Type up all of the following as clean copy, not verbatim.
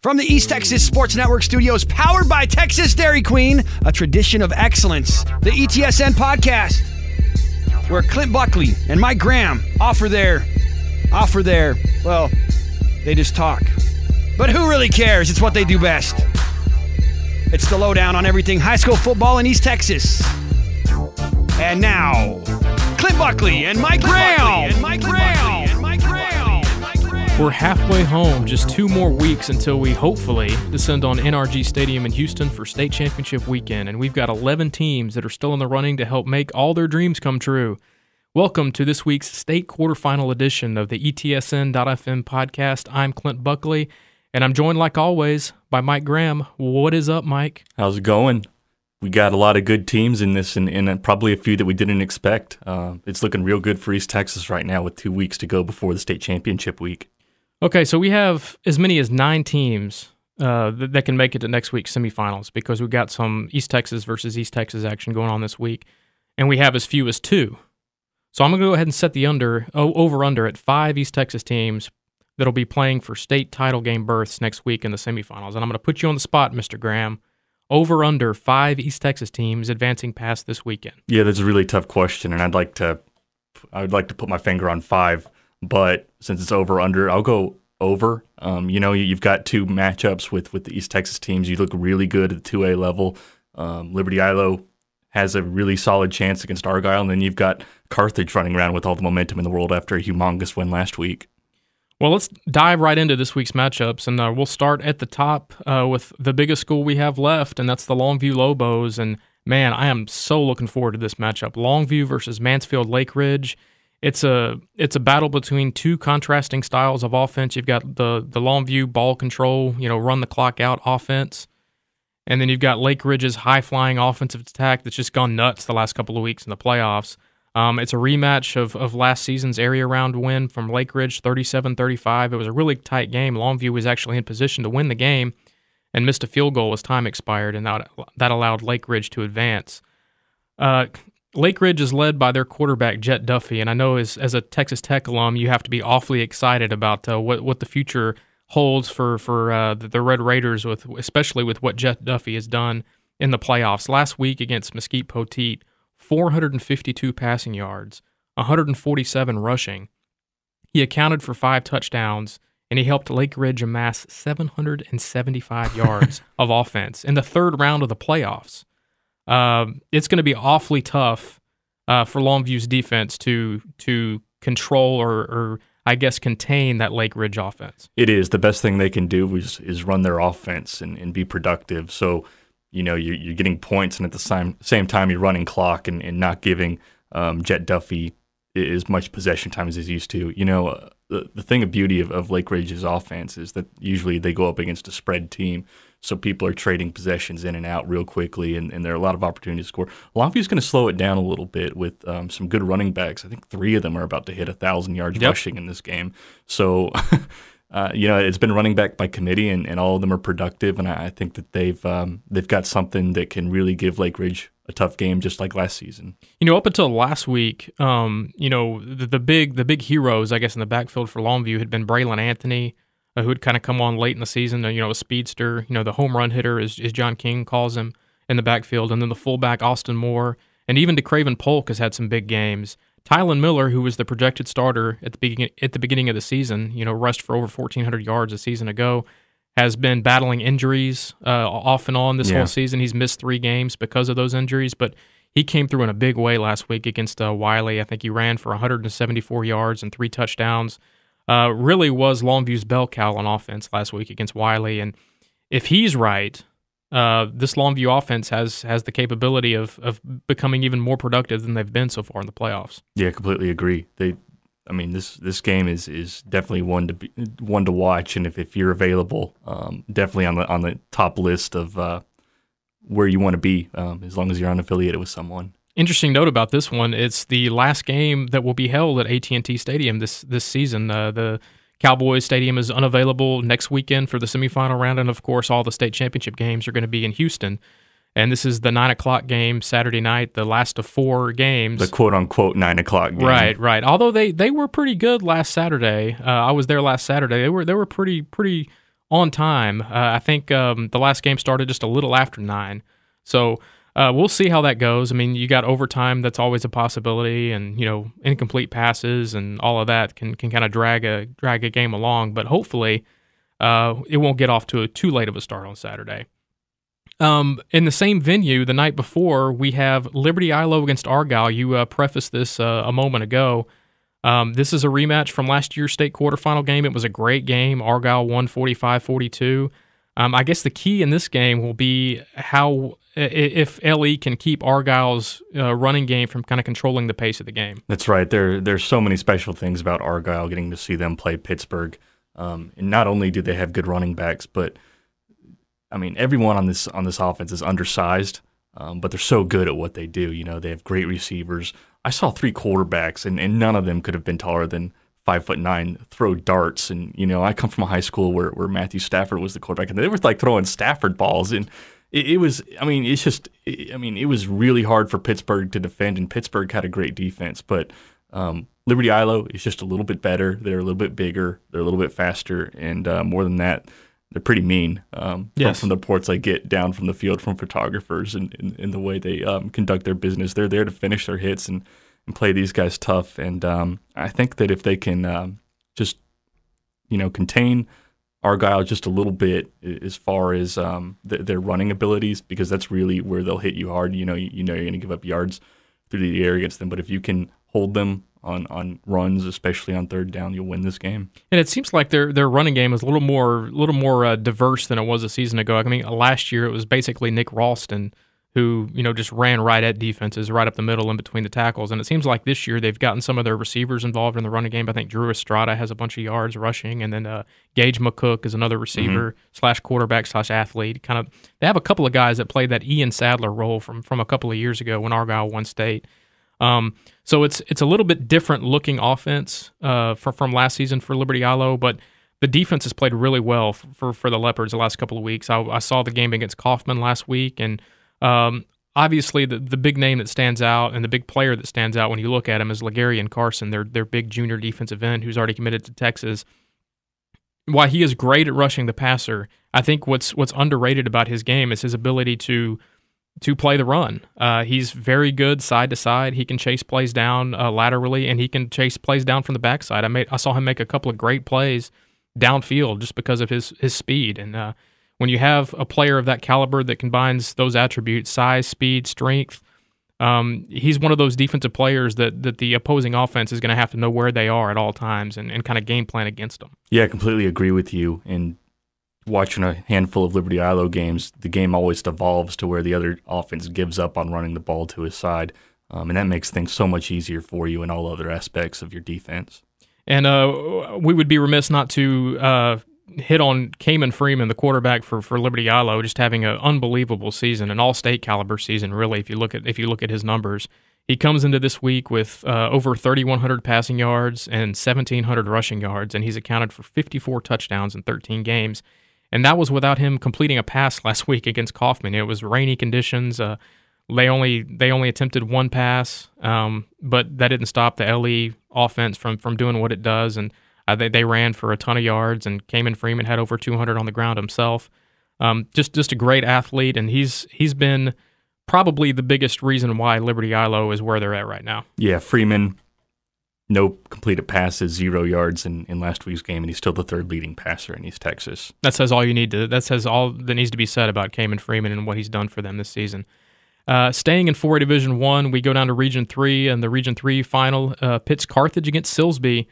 From the East Texas Sports Network studios, powered by Texas Dairy Queen, a tradition of excellence, the ETSN podcast, where Clint Buckley and Mike Graham offer their, well, they just talk. But who really cares? It's what they do best. It's the lowdown on everything high school football in East Texas. And now, Clint Buckley and Mike Graham. We're halfway home, just 2 more weeks until we hopefully descend on NRG Stadium in Houston for state championship weekend, and we've got 11 teams that are still in the running to help make all their dreams come true. Welcome to this week's state quarterfinal edition of the ETSN.fm podcast. I'm Clint Buckley, and I'm joined like always by Mike Graham. What is up, Mike? How's it going? We got a lot of good teams in this and probably a few that we didn't expect. It's looking real good for East Texas right now with 2 weeks to go before the state championship week. Okay, so we have as many as 9 teams that can make it to next week's semifinals because we've got some East Texas versus East Texas action going on this week, and we have as few as 2. So I'm going to go ahead and set the over-under at 5 East Texas teams that'll be playing for state title game berths next week in the semifinals. And I'm going to put you on the spot, Mr. Graham. Over-under 5 East Texas teams advancing past this weekend. Yeah, that's a really tough question, and I would like to put my finger on 5. But since it's over-under, I'll go over. You've got 2 matchups with the East Texas teams. You look really good at the 2A level. Liberty Ilo has a really solid chance against Argyle, and then you've got Carthage running around with all the momentum in the world after a humongous win last week. Well, let's dive right into this week's matchups, and we'll start at the top with the biggest school we have left, and that's the Longview Lobos. And, man, I am so looking forward to this matchup. Longview versus Mansfield Lake Ridge. It's a battle between 2 contrasting styles of offense. You've got the Longview ball control, run the clock out offense, and then you've got Lake Ridge's high-flying offensive attack that's just gone nuts the last couple of weeks in the playoffs. It's a rematch of last season's area round win from Lake Ridge, 37-35. It was a really tight game. Longview was actually in position to win the game and missed a field goal as time expired, and that allowed Lake Ridge to advance. Lake Ridge is led by their quarterback, Jet Duffy, and I know as a Texas Tech alum, you have to be awfully excited about what the future holds for the Red Raiders, especially with what Jet Duffy has done in the playoffs. Last week against Mesquite Poteet, 452 passing yards, 147 rushing. He accounted for 5 touchdowns, and he helped Lake Ridge amass 775 yards of offense in the 3rd round of the playoffs. It's going to be awfully tough for Longview's defense to control or I guess contain that Lake Ridge offense. It is. The best thing they can do is run their offense and be productive. So, you're getting points, and at the same time you're running clock and not giving Jet Duffy as much possession time as he's used to. The thing of beauty of Lake Ridge's offense is that usually they go up against a spread team, so people are trading possessions in and out real quickly, and there are a lot of opportunities to score. Longview's going to slow it down a little bit with some good running backs. I think 3 of them are about to hit 1,000 yards rushing in this game. So, it's been running back by committee, and all of them are productive, and I think that they've got something that can really give Lake Ridge a tough game, just like last season. Up until last week, the big heroes, I guess, in the backfield for Longview had been Braylon Anthony, who had kind of come on late in the season, a speedster. The home run hitter, as John King calls him, in the backfield, and then the fullback, Austin Moore, and even DeCraven Polk has had some big games. Tylen Miller, who was the projected starter at the beginning of the season, rushed for over 1,400 yards a season ago, has been battling injuries off and on this whole season. He's missed 3 games because of those injuries, but he came through in a big way last week against Wiley. I think he ran for 174 yards and 3 touchdowns. Really was Longview's bell cow on offense last week against Wiley, and if he's right, this Longview offense has the capability of becoming even more productive than they've been so far in the playoffs. Yeah, completely agree. This game is definitely one to watch, and if you're available, definitely on the top list of where you want to be, as long as you're unaffiliated with someone. Interesting note about this one: it's the last game that will be held at AT&T Stadium this season. The Cowboys Stadium is unavailable next weekend for the semifinal round, and of course, all the state championship games are going to be in Houston. And this is the 9 o'clock game Saturday night, the last of 4 games. The quote-unquote 9 o'clock game. Right. Although they were pretty good last Saturday. I was there last Saturday. They were pretty on time. I think the last game started just a little after 9. So we'll see how that goes. I mean, you got overtime, that's always a possibility, and incomplete passes and all of that can kind of drag a game along. But hopefully, it won't get off to too late of a start on Saturday. In the same venue, the night before, we have Liberty Ilo against Argyle. You prefaced this a moment ago. This is a rematch from last year's state quarterfinal game. It was a great game. Argyle won 45-42. I guess the key in this game will be if LE can keep Argyle's running game from kind of controlling the pace of the game. That's right. There's so many special things about Argyle, getting to see them play Pittsburgh. And not only do they have good running backs, but I mean, everyone on this offense is undersized, but they're so good at what they do. They have great receivers. I saw 3 quarterbacks, and none of them could have been taller than 5'9", throw darts. And I come from a high school where Matthew Stafford was the quarterback, and they were like throwing Stafford balls. And it was really hard for Pittsburgh to defend, and Pittsburgh had a great defense, but Liberty Ilo is just a little bit better. They're a little bit bigger. They're a little bit faster, and more than that, they're pretty mean. Yes. From the reports I get down from the field from photographers and the way they conduct their business, they're there to finish their hits and play these guys tough. And I think that if they can just contain Argyle just a little bit as far as their running abilities, because that's really where they'll hit you hard. You're going to give up yards through the air against them, but if you can hold them on runs, especially on third down, you'll win this game. And it seems like their running game is a little more diverse than it was a season ago. I mean, last year it was basically Nick Ralston who just ran right at defenses, right up the middle in between the tackles. And it seems like this year they've gotten some of their receivers involved in the running game. I think Drew Estrada has a bunch of yards rushing, and then Gage McCook is another receiver / quarterback / athlete. They have a couple of guys that played that Ian Sadler role from a couple of years ago when Argyle won state. So it's a little bit different looking offense from last season for Liberty Ilo, but the defense has played really well for the Leopards the last couple of weeks. I saw the game against Kaufman last week, and obviously the big name that stands out and the big player that stands out when you look at him is Legarian Carson, their big junior defensive end who's already committed to Texas. While he is great at rushing the passer, I think what's underrated about his game is his ability to play the run. He's very good side to side. He can chase plays down laterally, and he can chase plays down from the backside. I saw him make a couple of great plays downfield just because of his speed. And when you have a player of that caliber that combines those attributes, size, speed, strength, he's one of those defensive players that the opposing offense is going to have to know where they are at all times and kind of game plan against them. Yeah, I completely agree with you. And watching a handful of Liberty Ilo games, the game always devolves to where the other offense gives up on running the ball to his side, and that makes things so much easier for you in all other aspects of your defense. And we would be remiss not to hit on Kamen Freeman, the quarterback for Liberty Ilo, just having an unbelievable season, an all-state caliber season, really. If you look at his numbers, he comes into this week with over 3,100 passing yards and 1,700 rushing yards, and he's accounted for 54 touchdowns in 13 games. And that was without him completing a pass last week against Kaufman. It was rainy conditions. They only attempted one pass, but that didn't stop the LE offense from doing what it does. And they ran for a ton of yards. And Kamen Freeman had over 200 on the ground himself. Just a great athlete, and he's been probably the biggest reason why Liberty Ilo is where they're at right now. Yeah, Freeman. No completed passes, 0 yards in last week's game, and he's still the third leading passer in East Texas. That says all that needs to be said about Kamen Freeman and what he's done for them this season. Staying in 4A Division I, we go down to Region 3, and the Region 3 final pits Carthage against Silsbee.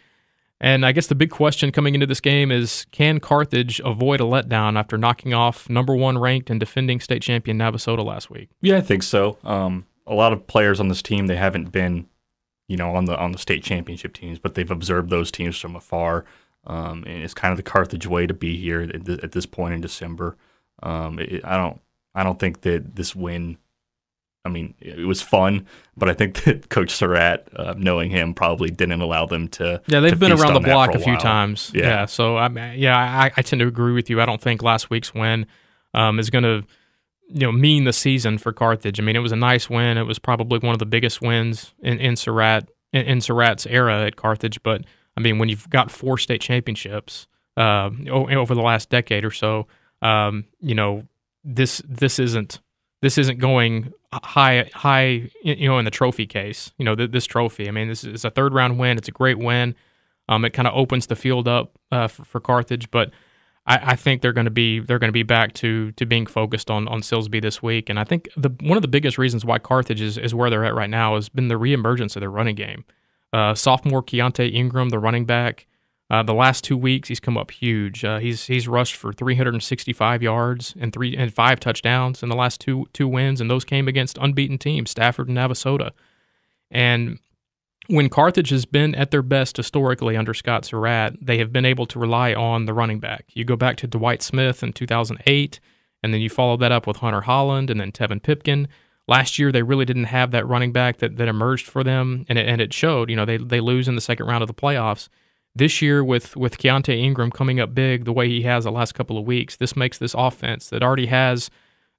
And I guess the big question coming into this game is, can Carthage avoid a letdown after knocking off number 1 ranked and defending state champion Navasota last week? Yeah, I think so. A lot of players on this team, they haven't been on the state championship teams, but they've observed those teams from afar, and it's kind of the Carthage way to be here at this point in December. I don't think that this win. I mean, it was fun, but I think that Coach Surratt, knowing him, probably didn't allow them to. Yeah, they've been around the block a few while. times. Yeah. So I tend to agree with you. I don't think last week's win is going to mean the season for Carthage. I mean, it was a nice win. It was probably one of the biggest wins in Surratt's era at Carthage. But I mean, when you've got 4 state championships, over the last decade or so. This isn't going high in the trophy case. This trophy. I mean, this is a third round win. It's a great win. It kind of opens the field up for Carthage, but I think they're going to be back to being focused on Silsbee this week. And I think one of the biggest reasons why Carthage is where they're at right now has been the reemergence of their running game. Sophomore Keontae Ingram, the running back, the last 2 weeks he's come up huge. He's rushed for 365 yards and 5 touchdowns in the last two wins, and those came against unbeaten teams, Stafford and Navasota. And when Carthage has been at their best historically under Scott Surratt, they have been able to rely on the running back. You go back to Dwight Smith in 2008, and then you follow that up with Hunter Holland and then Tevin Pipkin. Last year, they really didn't have that running back that emerged for them, and it showed. They lose in the second round of the playoffs. This year, with Keontae Ingram coming up big the way he has the last couple of weeks, this makes this offense that already has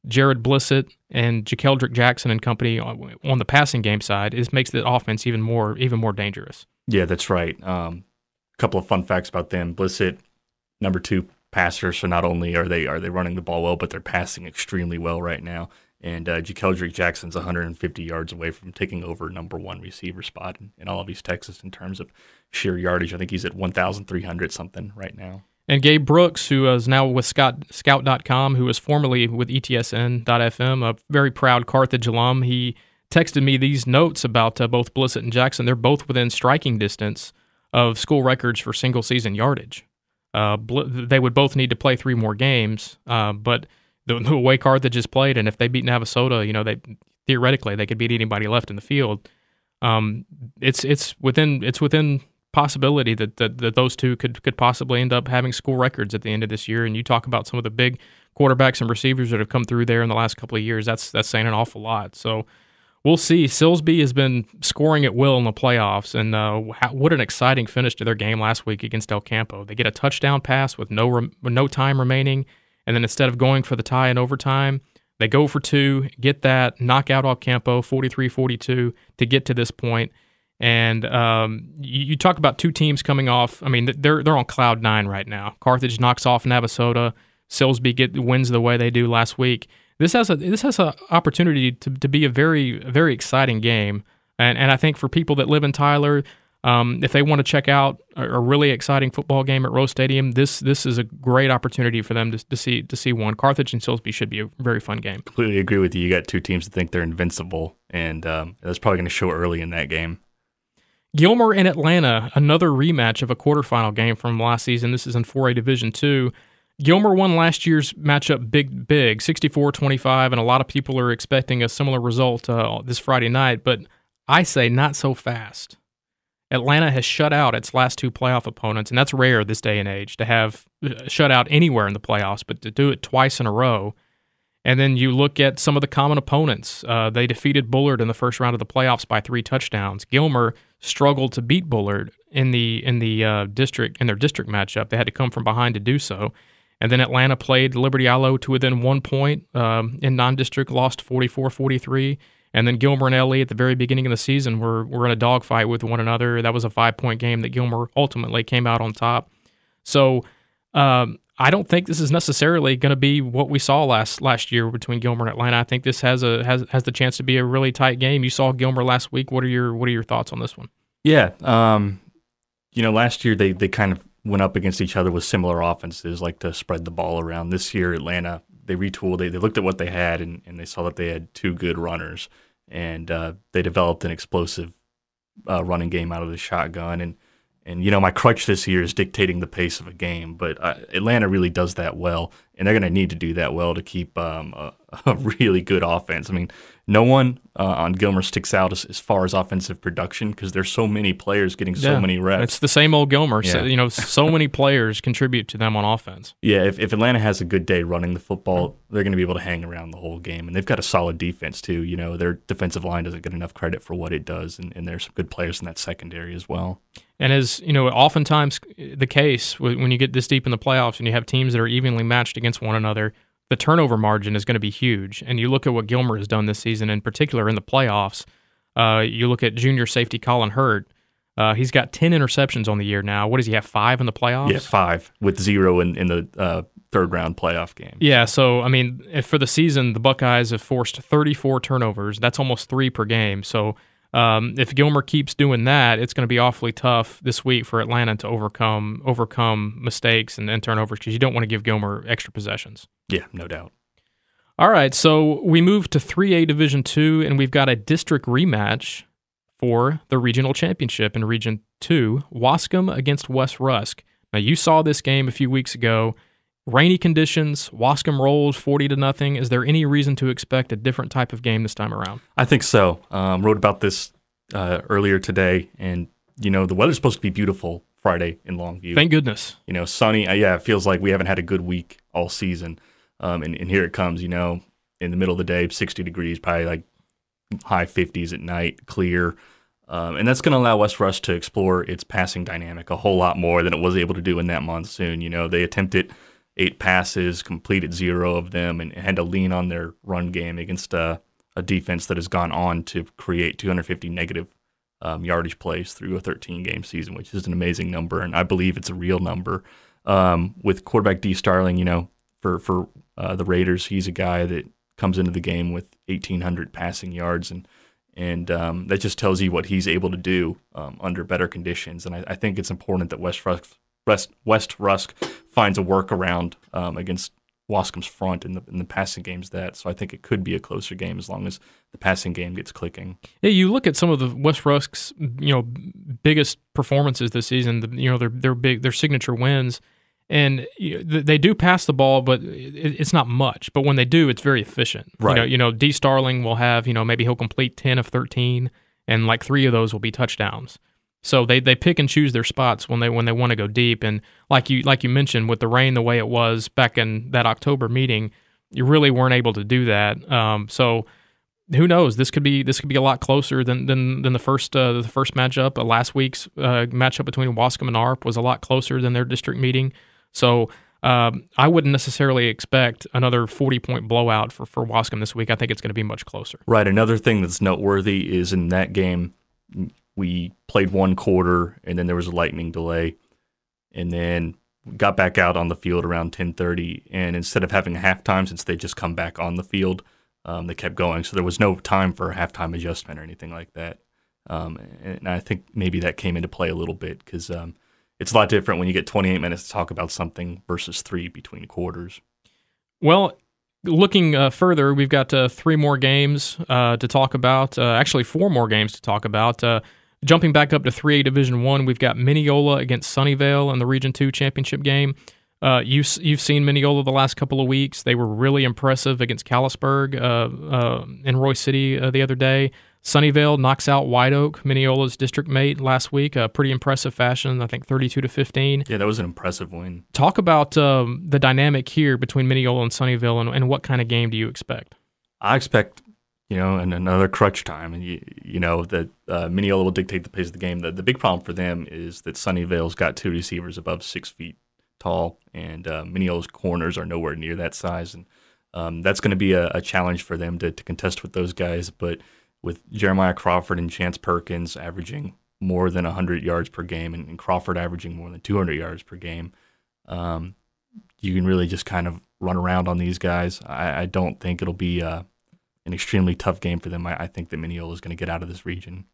Jared Blissett and Jakeldrick Jackson and company on the passing game side, it makes the offense even more dangerous. Yeah, that's right. A couple of fun facts about them. Blissett, number 2 passer, so not only are they running the ball well, but they're passing extremely well right now. And Jakeldrick Jackson's 150 yards away from taking over number 1 receiver spot in all of East Texas in terms of sheer yardage. I think he's at 1,300 something right now. And Gabe Brooks, who is now with Scout.com, who was formerly with ETSN.fm, a very proud Carthage alum, he texted me these notes about both Blissett and Jackson. They're both within striking distance of school records for single-season yardage. They would both need to play 3 more games, but the way Carthage has played, and if they beat Navasota, theoretically they could beat anybody left in the field. It's within possibility that those two could possibly end up having school records at the end of this year. And you talk about some of the big quarterbacks and receivers that have come through there in the last couple of years. That's saying an awful lot. So we'll see. Silsbee has been scoring at will in the playoffs, and what an exciting finish to their game last week against El Campo. They get a touchdown pass with no time remaining, and then instead of going for the tie in overtime, they go for 2, get that, knock out El Campo 43-42 to get to this point. And you talk about 2 teams coming off. I mean, they're on cloud 9 right now. Carthage knocks off Navasota. Silsbee wins the way they do last week. This has a opportunity to be a very, very exciting game. And I think for people that live in Tyler, if they want to check out a really exciting football game at Rose Stadium, this is a great opportunity for them to see one. Carthage and Silsbee should be a very fun game. Completely agree with you. You got 2 teams that think they're invincible, and that's probably going to show early in that game. Gilmer and Atlanta, another rematch of a quarterfinal game from last season. This is in 4A Division II. Gilmer won last year's matchup big, 64-25, and a lot of people are expecting a similar result this Friday night, but I say not so fast. Atlanta has shut out its last 2 playoff opponents, and that's rare this day and age to have shut out anywhere in the playoffs, but to do it twice in a row. And then you look at some of the common opponents. They defeated Bullard in the first round of the playoffs by 3 touchdowns. Gilmer struggled to beat Bullard in their district matchup. They had to come from behind to do so. And then Atlanta played Liberty Ilo to within 1 point in non-district, lost 44-43. And then Gilmer and LE at the very beginning of the season were in a dogfight with one another. That was a 5-point game that Gilmer ultimately came out on top. So I don't think this is necessarily going to be what we saw last year between Gilmer and Atlanta. I think this has the chance to be a really tight game. You saw Gilmer last week. What are your thoughts on this one? Yeah, last year they kind of went up against each other with similar offenses, like to spread the ball around. This year, Atlanta, they retooled. They looked at what they had, and they saw that they had 2 good runners, and they developed an explosive running game out of the shotgun. And my crutch this year is dictating the pace of a game, but Atlanta really does that well, and they're going to need to do that well to keep a really good offense. I mean, no one on Gilmer sticks out as far as offensive production because there's so many players getting so many reps. It's the same old Gilmer. Yeah. So many players contribute to them on offense. Yeah, if Atlanta has a good day running the football, they're going to be able to hang around the whole game, and they've got a solid defense too. Their defensive line doesn't get enough credit for what it does, and there's some good players in that secondary as well. And as oftentimes the case when you get this deep in the playoffs and you have teams that are evenly matched against one another, the turnover margin is going to be huge. And you look at what Gilmer has done this season, in particular in the playoffs. You look at junior safety Colin Hurt. He's got 10 interceptions on the year now. What does he have, 5 in the playoffs? Yeah, 5 with 0 in the third-round playoff game. Yeah, so, I mean, for the season, the Buckeyes have forced 34 turnovers. That's almost 3 per game. So if Gilmer keeps doing that, it's going to be awfully tough this week for Atlanta to overcome mistakes and turnovers, because you don't want to give Gilmer extra possessions. Yeah, no doubt. All right, so we move to 3A Division II, and we've got a district rematch for the regional championship in Region 2, Waskom against West Rusk. Now, you saw this game a few weeks ago. Rainy conditions, Waskom rolls 40-0. Is there any reason to expect a different type of game this time around? I think so. Wrote about this earlier today, and, the weather's supposed to be beautiful Friday in Longview. Thank goodness. Sunny. It feels like we haven't had a good week all season. And here it comes, in the middle of the day, 60 degrees, probably like high 50s at night, clear. And that's going to allow West Rusk to explore its passing dynamic a whole lot more than it was able to do in that monsoon. They attempted 8 passes, completed 0 of them, and had to lean on their run game against a defense that has gone on to create 250 negative yardage plays through a 13-game season, which is an amazing number, and I believe it's a real number. With quarterback D. Starling, for the Raiders, he's a guy that comes into the game with 1,800 passing yards, and that just tells you what he's able to do under better conditions. And I think it's important that West Rusk finds a workaround against Waskom's front in the passing game's that. So I think it could be a closer game as long as the passing game gets clicking. Yeah, you look at some of the West Rusk's biggest performances this season. Their signature wins. And they do pass the ball, but it's not much. But when they do, it's very efficient. Right. D. Starling will have, maybe he'll complete 10 of 13, and like 3 of those will be touchdowns. So they pick and choose their spots when they want to go deep. And like you mentioned, with the rain the way it was back in that October meeting, you really weren't able to do that. So who knows? This could be a lot closer than the first matchup. Last week's matchup between Waskom and ARP was a lot closer than their district meeting. So I wouldn't necessarily expect another 40-point blowout for Waskom this week. I think it's going to be much closer. Right. Another thing that's noteworthy is in that game, we played 1 quarter, and then there was a lightning delay, and then got back out on the field around 10:30. And instead of having a halftime, since they just come back on the field, they kept going. So there was no time for a halftime adjustment or anything like that. And I think maybe that came into play a little bit because it's a lot different when you get 28 minutes to talk about something versus 3 between quarters. Well, looking further, we've got 3 more games to talk about. Actually, 4 more games to talk about. Jumping back up to 3A Division I, we've got Mineola against Sunnyvale in the Region 2 championship game. You've seen Mineola the last couple of weeks. They were really impressive against Callisburg in Roy City the other day. Sunnyvale knocks out White Oak, Mineola's district mate, last week. Pretty impressive fashion, I think 32-15. Yeah, that was an impressive win. Talk about the dynamic here between Mineola and Sunnyvale, and what kind of game do you expect? I expect, in another crutch time, and that Mineola will dictate the pace of the game. The big problem for them is that Sunnyvale's got 2 receivers above 6 feet tall, and Mineola's corners are nowhere near that size, and that's going to be a challenge for them to contest with those guys. But with Jeremiah Crawford and Chance Perkins averaging more than 100 yards per game, and Crawford averaging more than 200 yards per game, you can really just kind of run around on these guys. I don't think it'll be an extremely tough game for them. I think that Mineola is going to get out of this region.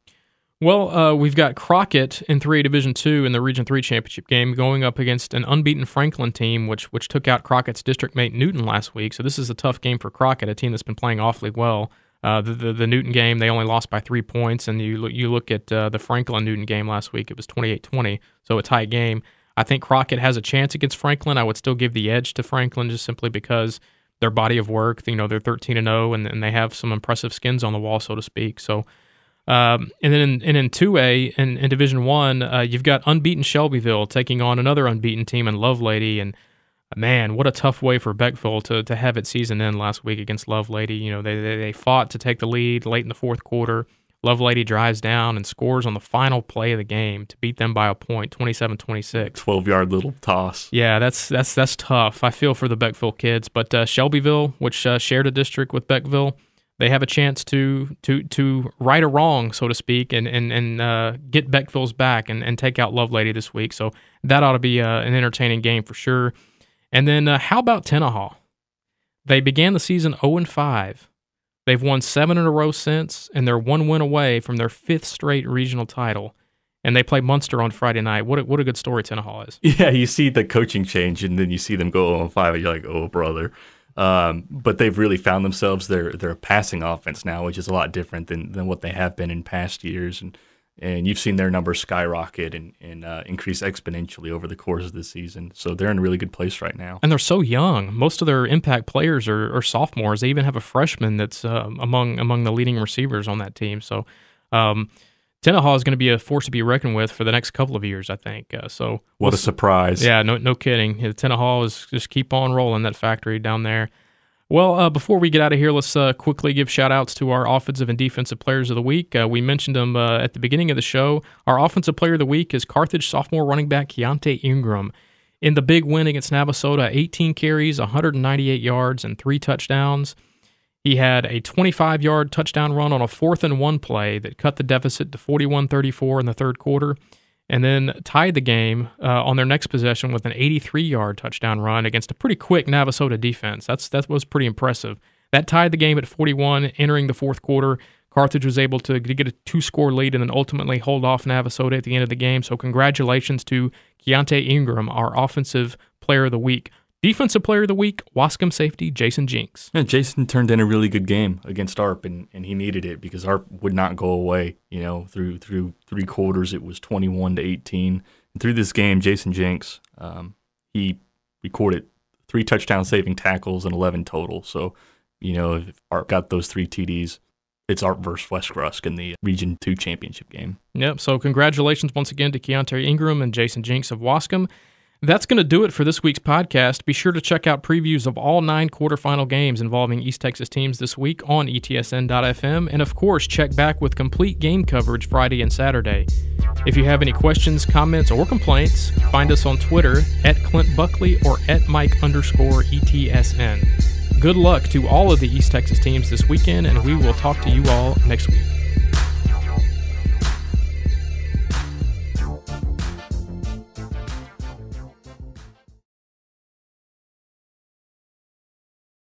Well, we've got Crockett in 3A Division II in the Region 3 championship game going up against an unbeaten Franklin team, which took out Crockett's district mate Newton last week. So this is a tough game for Crockett, a team that's been playing awfully well. The Newton game, they only lost by 3 points, and you look at the Franklin-Newton game last week, it was 28-20, so a tight game. I think Crockett has a chance against Franklin. I would still give the edge to Franklin just simply because their body of work, they're 13-0, and they have some impressive skins on the wall, so to speak. So, and then in 2A, in Division I, you've got unbeaten Shelbyville taking on another unbeaten team in Lovelady, and man, what a tough way for Beckville to have its season end last week against Lovelady. They fought to take the lead late in the 4th quarter. Lovelady drives down and scores on the final play of the game to beat them by a point, 27-26. 12-yard little toss. Yeah, that's tough. I feel for the Beckville kids. But Shelbyville, which shared a district with Beckville, they have a chance to right a wrong, so to speak, and get Beckville's back and take out Lovelady this week. So that ought to be an entertaining game for sure. And then how about Tenaha? They began the season 0-5. They've won 7 in a row since, and they're 1 win away from their 5th straight regional title. And they play Munster on Friday night. What a good story Tenaha is. Yeah, you see the coaching change, and then you see them go 0-5, and you're like, oh, brother. But they've really found themselves. They're a passing offense now, which is a lot different than what they have been in past years. And you've seen their numbers skyrocket and increase exponentially over the course of the season. So they're in a really good place right now. And they're so young. Most of their impact players are sophomores. They even have a freshman that's among the leading receivers on that team. So Tenaha is going to be a force to be reckoned with for the next couple of years, I think. What a surprise. Yeah, no kidding. Tenaha is just keep on rolling that factory down there. Well, before we get out of here, let's quickly give shout-outs to our offensive and defensive players of the week. We mentioned them at the beginning of the show. Our offensive player of the week is Carthage sophomore running back Keontae Ingram. In the big win against Navasota, 18 carries, 198 yards, and 3 touchdowns. He had a 25-yard touchdown run on a 4th-and-1 play that cut the deficit to 41-34 in the third quarter, and then tied the game on their next possession with an 83-yard touchdown run against a pretty quick Navasota defense. That was pretty impressive. That tied the game at 41 entering the fourth quarter. Carthage was able to get a 2-score lead and then ultimately hold off Navasota at the end of the game. So congratulations to Keontae Ingram, our offensive player of the week. Defensive player of the week, Waskom safety Jason Jinks. Yeah, Jason turned in a really good game against ARP, and he needed it because ARP would not go away. Through 3 quarters, it was 21-18. And through this game, Jason Jinks, he recorded 3 touchdown-saving tackles and 11 total. So, if ARP got those 3 TDs, it's ARP versus West Rusk in the Region 2 championship game. Yep, so congratulations once again to Keontae Ingram and Jason Jinks of Waskom. That's going to do it for this week's podcast. Be sure to check out previews of all 9 quarterfinal games involving East Texas teams this week on ETSN.fm, and of course, check back with complete game coverage Friday and Saturday. If you have any questions, comments, or complaints, find us on Twitter at Clint Buckley or at Mike_ETSN. Good luck to all of the East Texas teams this weekend, and we will talk to you all next week.